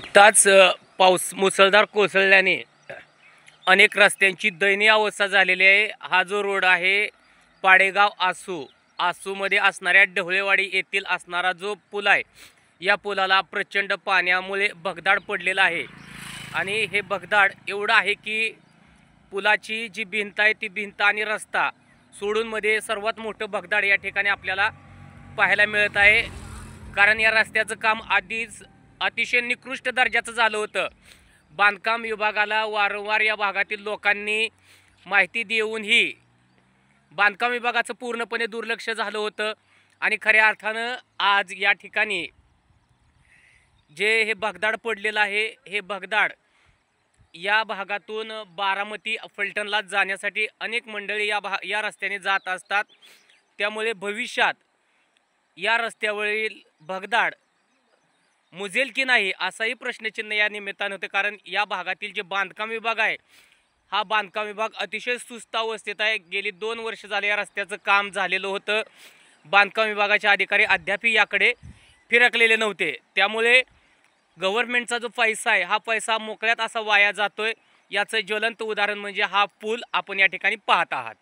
नुकताच पाऊस मुसळधार कोसळल्याने अनेक रस्त्यांची दयनीय अवस्था झालेली आहे। हा जो रोड आहे पाडेगाव आसूमध्ये असणाऱ्या ढवळेवाडी येथील असणारा जो पूल आहे, या पुलाला प्रचंड पाण्यामुळे भगदाड पडलेला आहे। आणि हे भगदाड एवढं आहे की पुलाची जी भिंत आहे ती भिंत आणि रस्ता सोडून मध्ये सर्वात मोठं भगदाड या ठिकाणी आपल्याला पाहायला मिळत आहे। कारण या रस्त्याचं काम आधीच अतिशय निकृष्ट दर्जाचं झालं होतं। बांधकाम विभागाला वारंवार या भागातील लोकांनी माहिती देऊनही बांधकाम विभागाचं पूर्णपणे दुर्लक्ष झालं होतं। आणि खऱ्या अर्थानं आज या ठिकाणी जे हे भगदाड पडलेलं आहे, हे भगदाड या भागातून बारामती फलटणला जाण्यासाठी अनेक मंडळी या रस्त्याने जात असतात। त्यामुळे भविष्यात या रस्त्यावरील भगदाड मुजेल की नाही असाही प्रश्नचिन्ह या निमित्तानं होते। कारण या भागातील जे बांधकाम विभाग आहे, हा बांधकाम विभाग अतिशय सुस्त अवस्थेत आहे। गेली 2 वर्ष झाले या रस्त्याचं काम झालेलं होतं। बांधकाम विभागाचे अधिकारी अद्याप याकडे फिरकलेले नव्हते। त्यामुळे गव्हर्नमेंटचा जो पैसा आहे, हा पैसा मोकळ्यात असा वाया जातोय। याचं ज्वलंत उदाहरण म्हणजे हा पूल आपण या ठिकाणी पाहत आहात।